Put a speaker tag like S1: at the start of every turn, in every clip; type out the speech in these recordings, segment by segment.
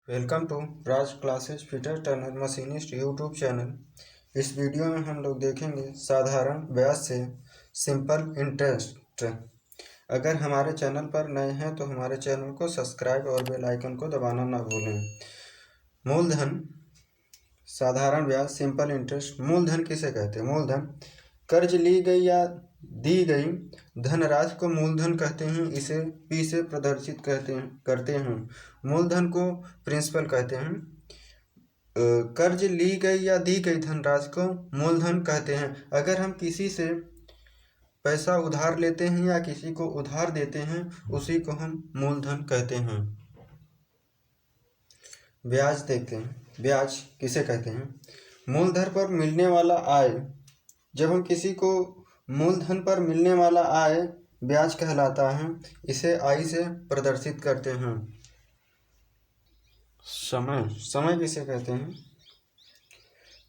S1: Welcome to Raj classes fitter turner machinist YouTube channel. इस video में हम लोग देखेंगे साधारण ब्याज से सिंपल इंटरेस्ट। अगर हमारे चैनल पर नए हैं तो हमारे चैनल को सब्सक्राइब और बेल आइकन को दबाना ना भूलें। मूलधन, साधारण ब्याज, सिंपल इंटरेस्ट। मूलधन किसे कहते हैं? मूलधन कर्ज ली गई या दी गई धनराशि को मूलधन कहते हैं। इसे पी से प्रदर्शित करते हैं। मूलधन को प्रिंसिपल कहते हैं। कर्ज ली गई या दी गई धनराशि को मूलधन कहते हैं। अगर हम किसी से पैसा उधार लेते हैं या किसी को उधार देते हैं उसी को हम मूलधन कहते हैं। ब्याज देखते हैं। ब्याज किसे कहते हैं? मूलधन पर मिलने वाला आय। जब हम किसी को मूलधन पर मिलने वाला आय ब्याज कहलाता है। इसे आई से प्रदर्शित करते हैं। समय किसे कहते हैं?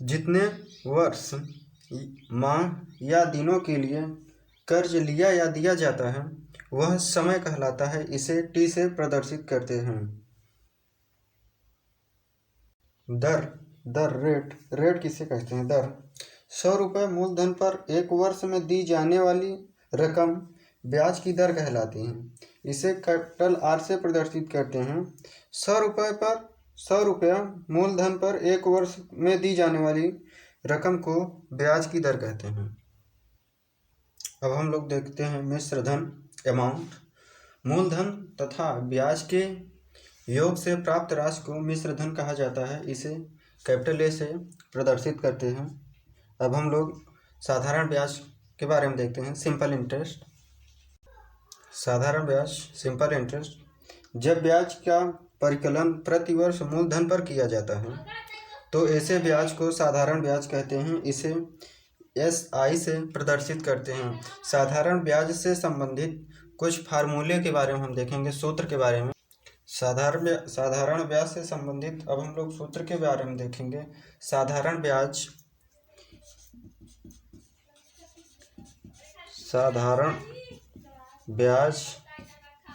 S1: जितने वर्ष, माह या दिनों के लिए कर्ज लिया या दिया जाता है वह समय कहलाता है। इसे टी से प्रदर्शित करते हैं। दर रेट किसे कहते हैं? दर 100 रुपये मूलधन पर 1 वर्ष में दी जाने वाली रकम ब्याज की दर कहलाती है। इसे कैपिटल आर से प्रदर्शित करते हैं। 100 रुपया मूलधन पर 1 वर्ष में दी जाने वाली रकम को ब्याज की दर कहते हैं। अब हम लोग देखते हैं मिश्र धन, अमाउंट। मूलधन तथा ब्याज के योग से प्राप्त राशि को मिश्र धन कहा जाता है। इसे कैपिटल ए से प्रदर्शित करते हैं। अब हम लोग साधारण ब्याज के बारे में देखते हैं। Simple interest. साधारण ब्याज, सिंपल इंटरेस्ट। जब ब्याज का परिकलन प्रति वर्ष मूलधन पर किया जाता है तो ऐसे ब्याज को साधारण ब्याज कहते हैं। इसे SI से प्रदर्शित करते हैं। साधारण ब्याज से संबंधित कुछ फार्मूले के बारे में हम देखेंगे, सूत्र के बारे में। साधारण ब्याज से संबंधित अब हम लोग सूत्र के बारे में देखेंगे। साधारण ब्याज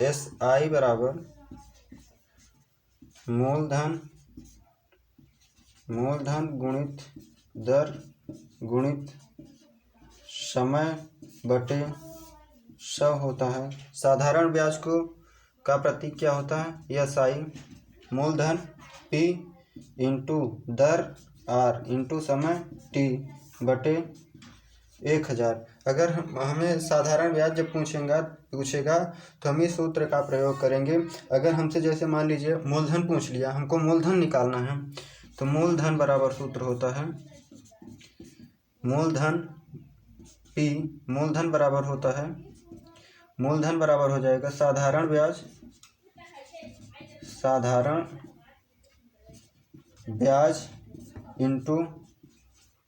S1: SI बराबर मूलधन गुणित दर गुणित समय बटे 100 होता है। साधारण ब्याज का प्रतीक क्या होता है? SI। मूलधन P इंटू दर R इंटू समय T बटे 1000। अगर हमें साधारण ब्याज जब पूछेगा तो हम इस सूत्र का प्रयोग करेंगे। अगर हमसे जैसे मान लीजिए मूलधन पूछ लिया, हमको मूलधन निकालना है तो मूलधन बराबर सूत्र होता है मूलधन P। मूलधन बराबर होता है, मूलधन बराबर हो जाएगा साधारण ब्याज इंटू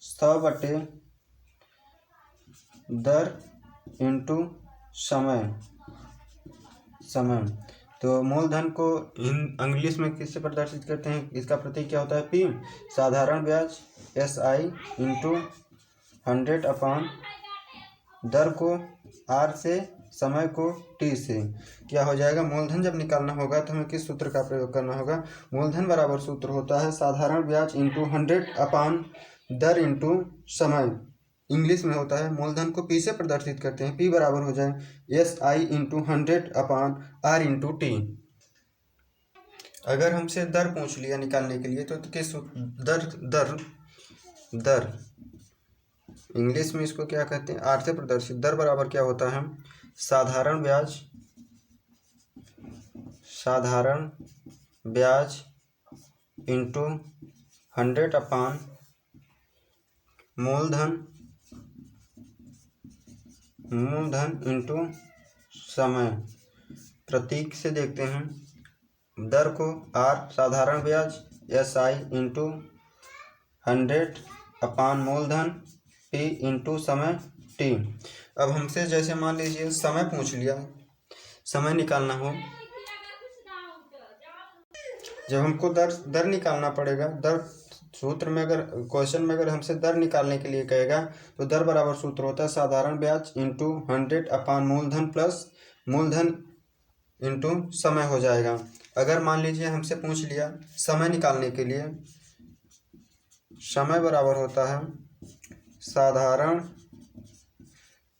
S1: 100 बटे दर इंटू समय। तो मूलधन को इंग्लिश में किससे प्रदर्शित करते हैं? इसका प्रतीक क्या होता है? P। साधारण ब्याज SI इंटू 100 अपान दर को R से, समय को T से। क्या हो जाएगा? मूलधन जब निकालना होगा तो हमें किस सूत्र का प्रयोग करना होगा? मूलधन बराबर सूत्र होता है साधारण ब्याज इंटू 100 अपान दर इंटू समय। इंग्लिश में होता है मूलधन को P से प्रदर्शित करते हैं। P बराबर हो जाए SI इंटू 100 अपान R इंटू T। अगर हमसे दर पूछ लिया निकालने के लिए तो किस दर इंग्लिश में इसको क्या कहते हैं? R से प्रदर्शित। दर बराबर क्या होता है? साधारण ब्याज इंटू 100 अपान मूलधन इंटू समय। प्रतीक से देखते हैं। दर को R साधारण ब्याज SI इंटू 100 अपान मूलधन P इंटू समय T। अब हमसे जैसे मान लीजिए समय पूछ लिया, समय निकालना हो, जब हमको दर निकालना पड़ेगा। दर सूत्र में अगर क्वेश्चन में अगर हमसे दर निकालने के लिए कहेगा तो दर बराबर सूत्र होता है साधारण ब्याज इंटू 100 अपान मूलधन प्लस मूलधन इंटू समय हो जाएगा। अगर मान लीजिए हमसे पूछ लिया समय निकालने के लिए, समय बराबर होता है साधारण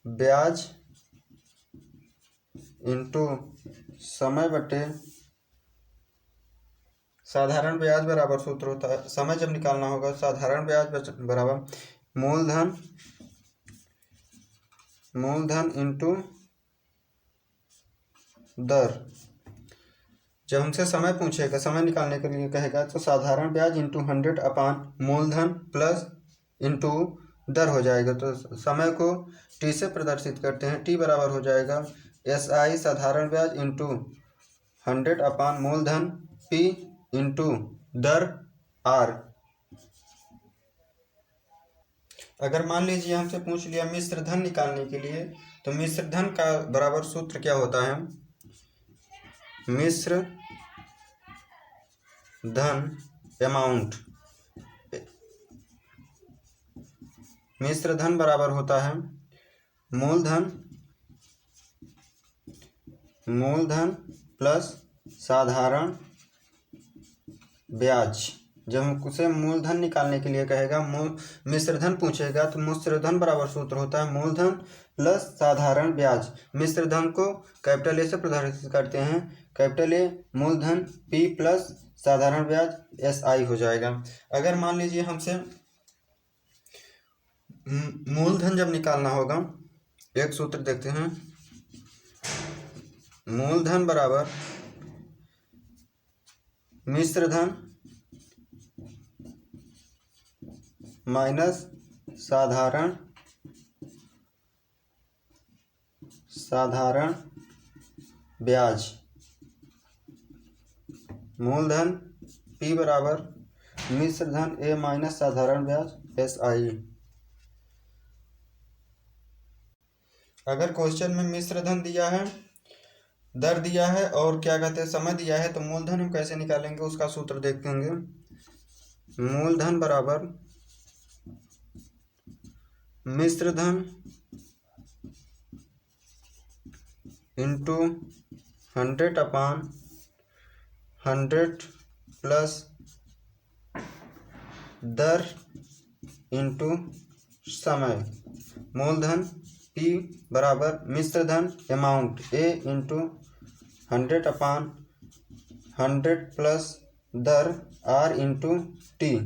S1: ब्याज इंटू समय बटे साधारण ब्याज बराबर सूत्र होता है, समय जब निकालना होगा साधारण ब्याज बराबर मूलधन इंटू दर। जब हमसे समय पूछेगा, समय निकालने के लिए कहेगा तो साधारण ब्याज इंटू 100 अपान मूलधन प्लस इंटू दर हो जाएगा। तो समय को टी से प्रदर्शित करते हैं, टी बराबर हो जाएगा SI साधारण ब्याज इंटू 100 अपान मूलधन P इंटू दर R। अगर मान लीजिए हमसे पूछ लिया मिश्र धन निकालने के लिए, तो मिश्र धन का बराबर सूत्र क्या होता है, मिश्र धन अमाउंट, मिश्र धन बराबर होता है मूलधन प्लस साधारण ब्याज। जब हम उसे मूलधन निकालने के लिए कहेगा, मिश्रधन पूछेगा तो मिश्रधन बराबर सूत्र होता है मूलधन प्लस साधारण ब्याज। मिश्रधन को कैपिटल ए से प्रदर्शित करते हैं, कैपिटल ए मूलधन P प्लस साधारण ब्याज SI हो जाएगा। अगर मान लीजिए हमसे मूलधन जब निकालना होगा, एक सूत्र देखते हैं, मूलधन बराबर मिश्रधन माइनस साधारण ब्याज। मूलधन P बराबर मिश्रधन A माइनस साधारण ब्याज SI। अगर क्वेश्चन में मिश्रधन दिया है, दर दिया है और क्या कहते हैं समय दिया है, तो मूलधन हम कैसे निकालेंगे उसका सूत्र देखेंगे। मूलधन बराबर मिश्रधन इंटू 100 अपान 100 प्लस दर इंटू समय। मूलधन P बराबर मिश्रधन amount A into 100 upon 100 plus दर R इंटू T।